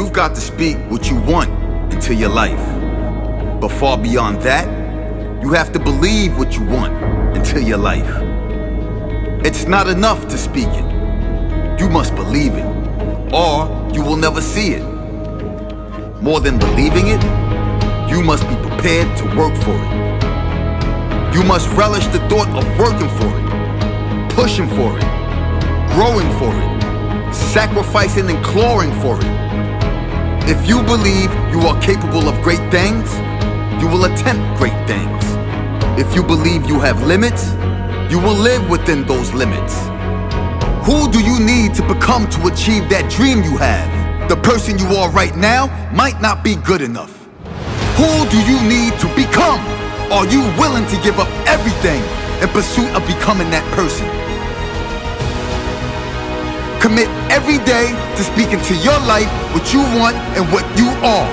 You've got to speak what you want into your life. But far beyond that, you have to believe what you want into your life. It's not enough to speak it. You must believe it, or you will never see it. More than believing it, you must be prepared to work for it. You must relish the thought of working for it, pushing for it, growing for it, sacrificing and clawing for it. If you believe you are capable of great things, you will attempt great things. If you believe you have limits, you will live within those limits. Who do you need to become to achieve that dream you have? The person you are right now might not be good enough. Who do you need to become? Are you willing to give up everything in pursuit of becoming that person? Commit every day to speak into your life what you want and what you are.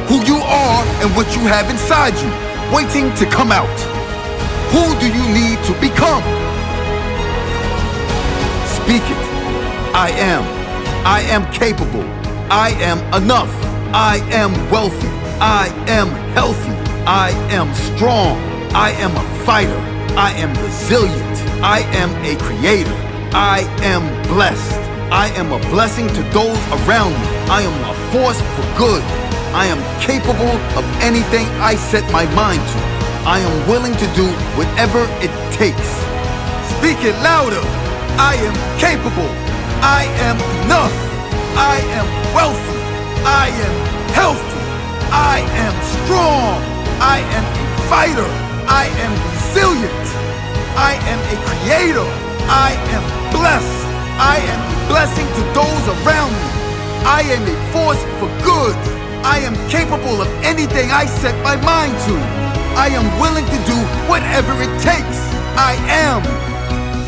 Who you are and what you have inside you, waiting to come out. Who do you need to become? Speak it. I am. I am capable. I am enough. I am wealthy. I am healthy. I am strong. I am a fighter. I am resilient. I am a creator. I am blessed. I am a blessing to those around me. I am a force for good. I am capable of anything I set my mind to. I am willing to do whatever it takes. Speak it louder. I am capable. I am enough. I am wealthy. I am healthy. I am strong. I am a fighter. I am resilient. I am a creator. I am blessed. I am a blessing to those around me. I am a force for good. I am capable of anything I set my mind to. I am willing to do whatever it takes. I am.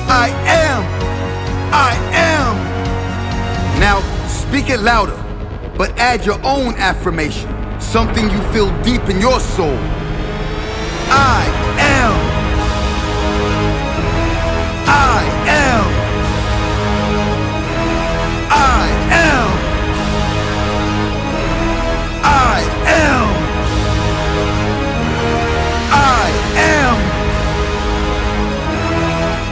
I am. I am. Now, speak it louder, but add your own affirmation, something you feel deep in your soul. I am. I am. I am. I am. I am.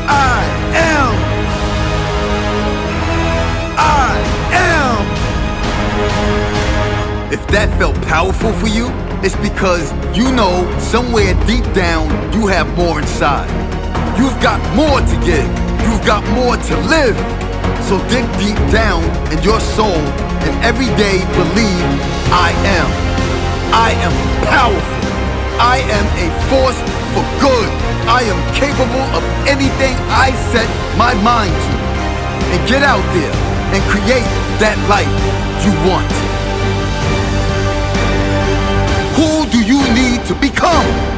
I am. I am. If that felt powerful for you, it's because you know somewhere deep down you have more inside. You've got more to give. You've got more to live. So dig deep down in your soul and every day believe I am. I am powerful. I am a force for good. I am capable of anything I set my mind to. And get out there and create that life you want. Who do you need to become?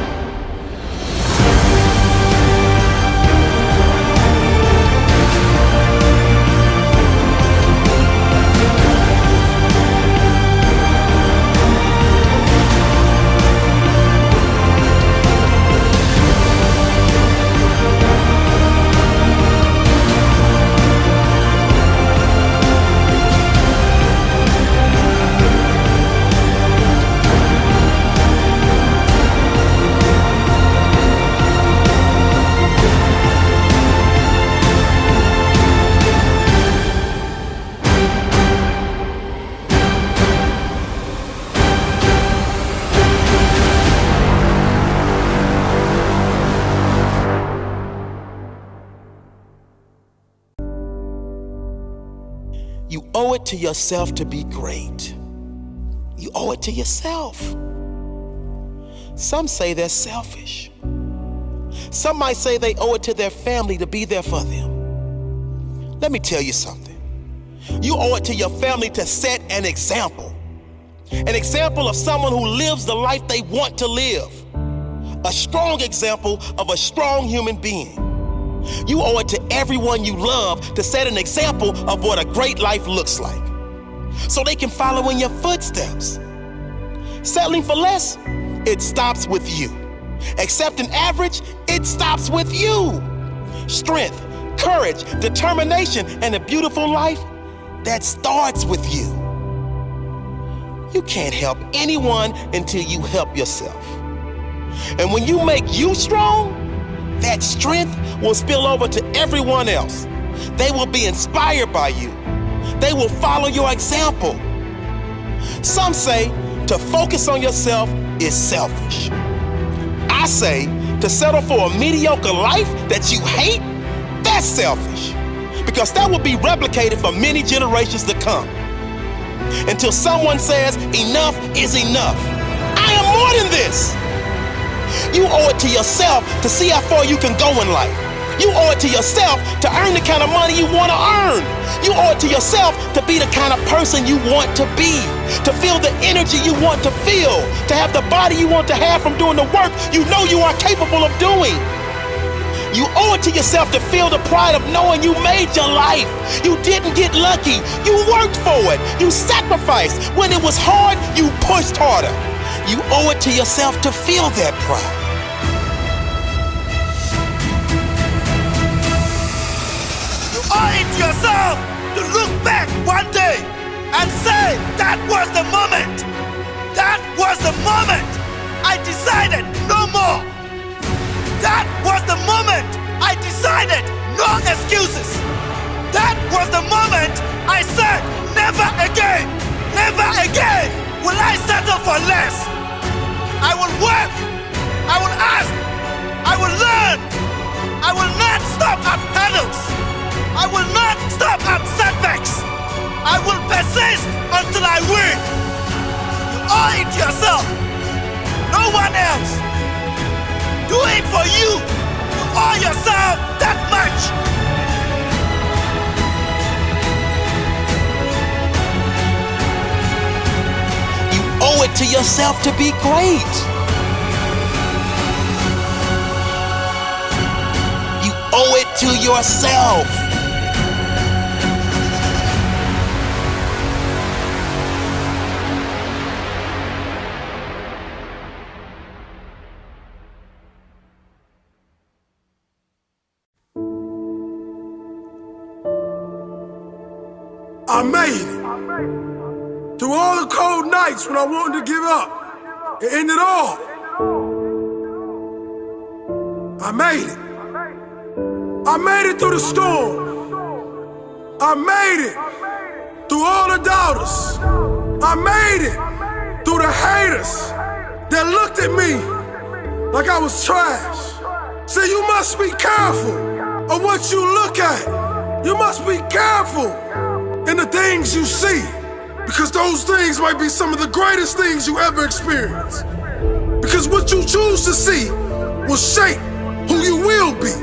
You owe it to yourself to be great. You owe it to yourself. Some say they're selfish. Some might say they owe it to their family to be there for them. Let me tell you something. You owe it to your family to set an example. An example of someone who lives the life they want to live. A strong example of a strong human being. You owe it to everyone you love to set an example of what a great life looks like, so they can follow in your footsteps. Settling for less, it stops with you. Accepting average, it stops with you. Strength, courage, determination, and a beautiful life, that starts with you. You can't help anyone until you help yourself. And when you make you strong, that strength will spill over to everyone else. They will be inspired by you. They will follow your example. Some say to focus on yourself is selfish. I say to settle for a mediocre life that you hate, that's selfish. Because that will be replicated for many generations to come. Until someone says enough is enough. I am more than this. You owe it to yourself to see how far you can go in life. You owe it to yourself to earn the kind of money you want to earn. You owe it to yourself to be the kind of person you want to be, to feel the energy you want to feel, to have the body you want to have from doing the work you know you are capable of doing. You owe it to yourself to feel the pride of knowing you made your life. You didn't get lucky. You worked for it. You sacrificed. When it was hard, you pushed harder. You owe it to yourself to feel that pride. You owe it to yourself to look back one day and say, that was the moment. That was the moment I decided no more. That was the moment I decided no excuses. That was the moment I said, never again will I settle for less. I will work, I will ask, I will learn. I will not stop at hurdles. I will not stop at setbacks. I will persist until I win. You owe it to yourself, no one else. Do it for you. You owe yourself that much. You owe it to yourself to be great. You owe it to yourself. I made it. Through all the cold nights when I wanted to give up, it ended all. I made it. I made it through the storm. I made it through all the doubters. I made it through the haters that looked at me like I was trash. So you must be careful of what you look at. You must be careful in the things you see, because those things might be some of the greatest things you ever experience. Because what you choose to see will shape who you will be.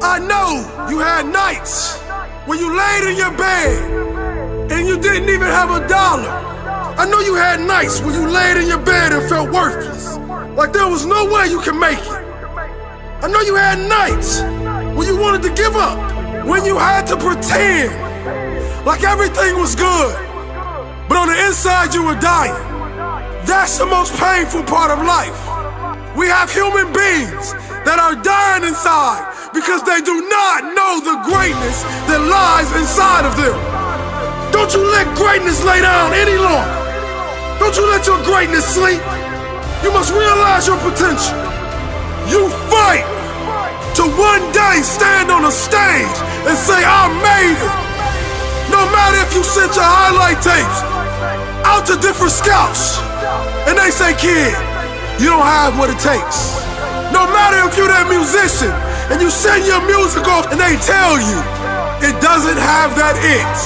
I know you had nights when you laid in your bed and you didn't even have $1. I know you had nights when you laid in your bed and felt worthless, like there was no way you could make it. I know you had nights when you wanted to give up, when you had to pretend like everything was good, but on the inside you were dying. That's the most painful part of life. We have human beings that are dying inside because they do not know the greatness that lies inside of them. Don't you let greatness lay down any longer. Don't you let your greatness sleep. You must realize your potential. You fight to one day stand on a stage and say, I made it. No matter if you sent your highlight tapes out to different scouts and they say, kid, you don't have what it takes. No matter if you're that musician and you send your music off and they tell you it doesn't have that it.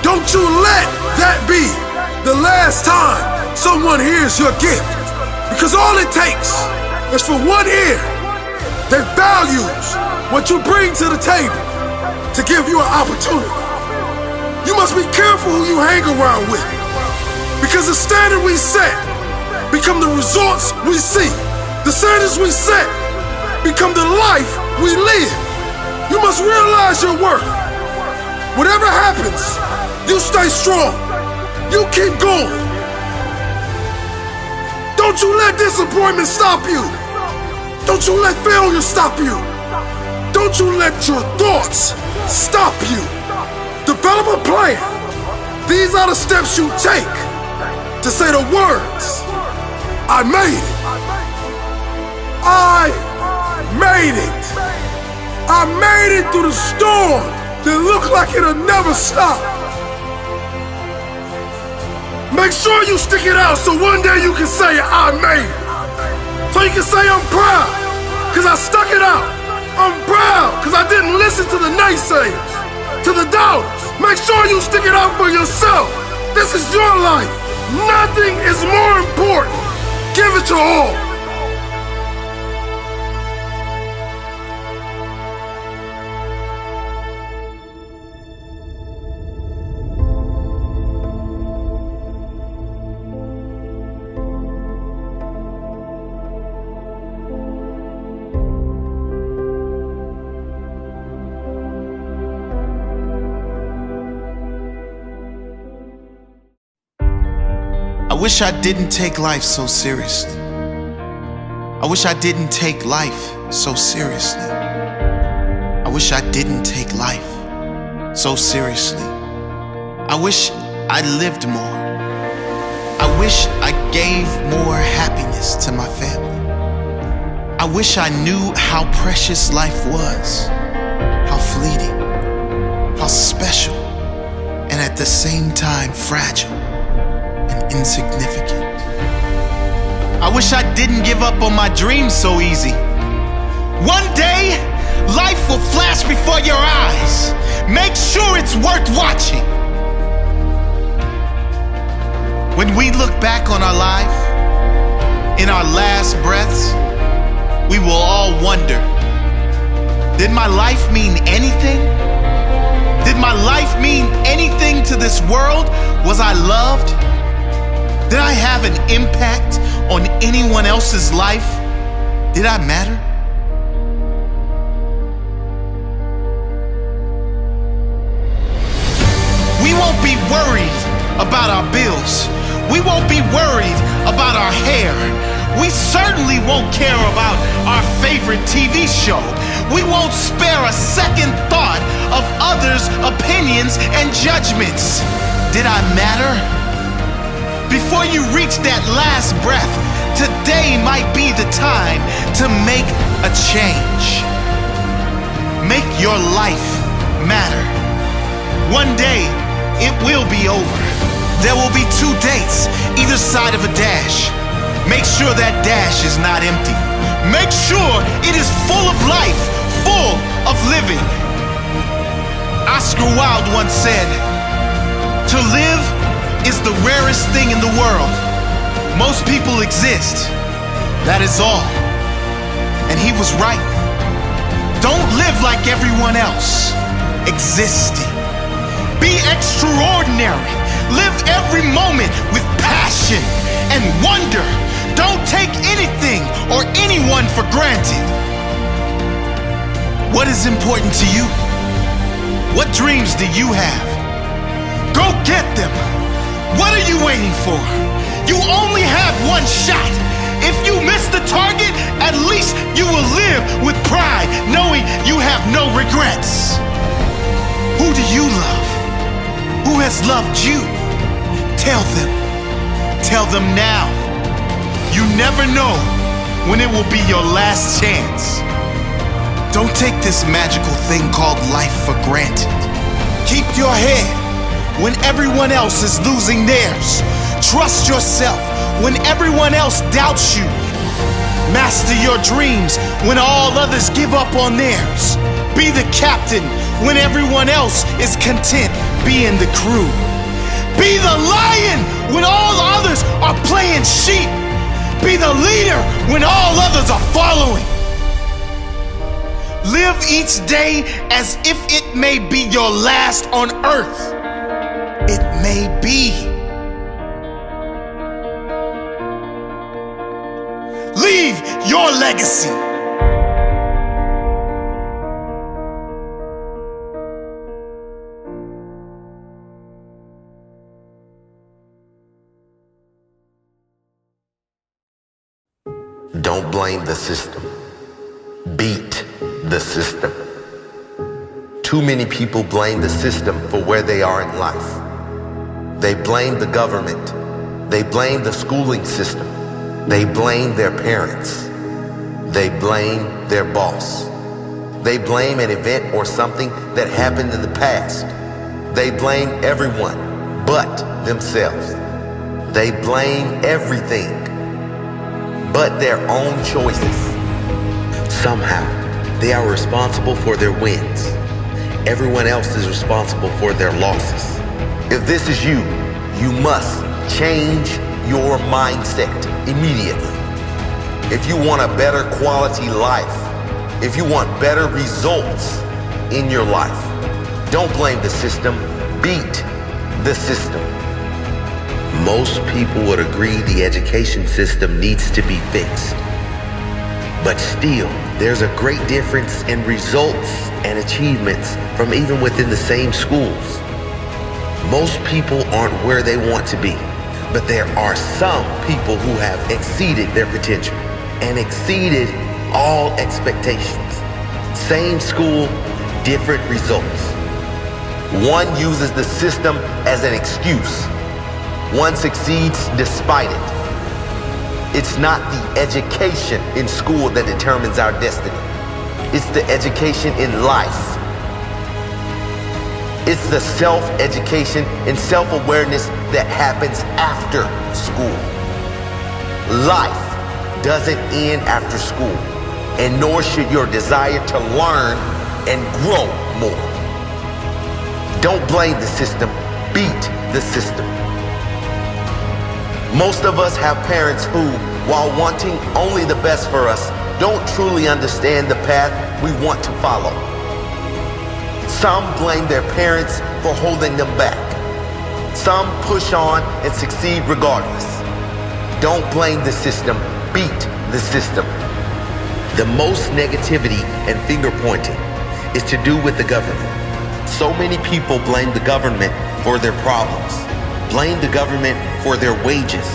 Don't you let that be the last time someone hears your gift. Because all it takes is for one ear that values what you bring to the table to give you an opportunity. You must be careful who you hang around with, because the standard we set become the results we see. The standards we set become the life we live. You must realize your worth. Whatever happens, you stay strong. You keep going. Don't you let disappointment stop you. Don't you let failure stop you. Don't you let your thoughts stop you. Develop a plan. These are the steps you take to say the words, I made it. I made it. I made it through the storm that looked like it'll never stop. Make sure you stick it out so one day you can say I made it. So you can say I'm proud, cause I stuck it out. I'm proud, cause I didn't listen to the naysayers, to the doubters. Make sure you stick it out for yourself. This is your life. Nothing is more important. Give it your all. I wish I didn't take life so seriously. I wish I didn't take life so seriously. I wish I didn't take life so seriously. I wish I lived more. I wish I gave more happiness to my family. I wish I knew how precious life was, how fleeting, how special, and at the same time fragile and insignificant. I wish I didn't give up on my dreams so easy. One day, life will flash before your eyes. Make sure it's worth watching. When we look back on our life, in our last breaths, we will all wonder, did my life mean anything? Did my life mean anything to this world? Was I loved? Did I have an impact on anyone else's life? Did I matter? We won't be worried about our bills. We won't be worried about our hair. We certainly won't care about our favorite TV show. We won't spare a second thought of others' opinions and judgments. Did I matter? Before you reach that last breath, today might be the time to make a change. Make your life matter. One day, it will be over. There will be 2 dates, either side of a dash. Make sure that dash is not empty. Make sure it is full of life, full of living. Oscar Wilde once said, "To live is the rarest thing in the world. Most people exist. That is all." And he was right. Don't live like everyone else. Existing. Be extraordinary. Live every moment with passion and wonder. Don't take anything or anyone for granted. What is important to you? What dreams do you have? Go get them. What are you waiting for? You only have one shot. If you miss the target, at least you will live with pride, knowing you have no regrets. Who do you love? Who has loved you? Tell them. Tell them now. You never know when it will be your last chance. Don't take this magical thing called life for granted. Keep your head when everyone else is losing theirs. Trust yourself when everyone else doubts you. Master your dreams when all others give up on theirs. Be the captain when everyone else is content being the crew. Be the lion when all others are playing sheep. Be the leader when all others are following. Live each day as if it may be your last on earth. It may be. Leave your legacy. Don't blame the system. Beat the system. Too many people blame the system for where they are in life. They blame the government. They blame the schooling system. They blame their parents. They blame their boss. They blame an event or something that happened in the past. They blame everyone but themselves. They blame everything but their own choices. Somehow, they are responsible for their wins. Everyone else is responsible for their losses. If this is you, you must change your mindset immediately. If you want a better quality life, if you want better results in your life, don't blame the system, beat the system. Most people would agree the education system needs to be fixed. But still, there's a great difference in results and achievements from even within the same schools. Most people aren't where they want to be, but there are some people who have exceeded their potential and exceeded all expectations. Same school, different results. One uses the system as an excuse. One succeeds despite it. It's not the education in school that determines our destiny. It's the education in life. It's the self-education and self-awareness that happens after school. Life doesn't end after school, and nor should your desire to learn and grow more. Don't blame the system, beat the system. Most of us have parents who, while wanting only the best for us, don't truly understand the path we want to follow. Some blame their parents for holding them back. Some push on and succeed regardless. Don't blame the system, beat the system. The most negativity and finger pointing is to do with the government. So many people blame the government for their problems. Blame the government for their wages.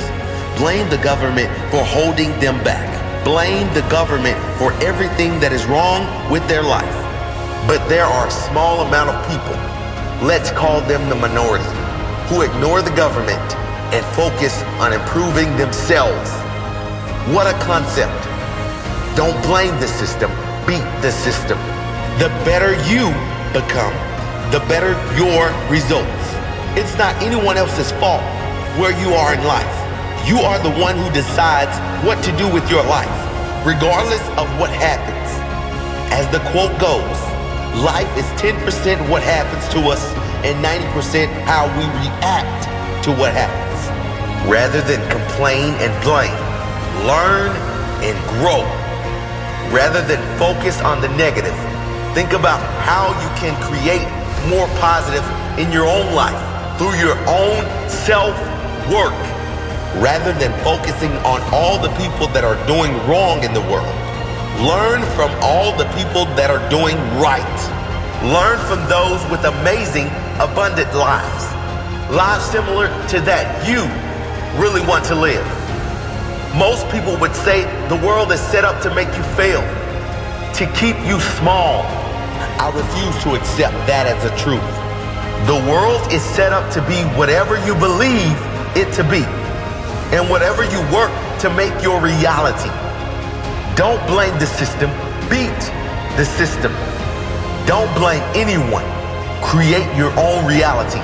Blame the government for holding them back. Blame the government for everything that is wrong with their life. But there are a small amount of people, let's call them the minority, who ignore the government and focus on improving themselves. What a concept. Don't blame the system, beat the system. The better you become, the better your results. It's not anyone else's fault where you are in life. You are the one who decides what to do with your life, regardless of what happens. As the quote goes, life is 10% what happens to us and 90% how we react to what happens. Rather than complain and blame, learn and grow. Rather than focus on the negative, think about how you can create more positive in your own life through your own self-work. Rather than focusing on all the people that are doing wrong in the world, learn from all the people that are doing right. Learn from those with amazing, abundant lives. Lives similar to that you really want to live. Most people would say the world is set up to make you fail, to keep you small. I refuse to accept that as a truth. The world is set up to be whatever you believe it to be, and whatever you work to make your reality. Don't blame the system, beat the system. Don't blame anyone. Create your own reality.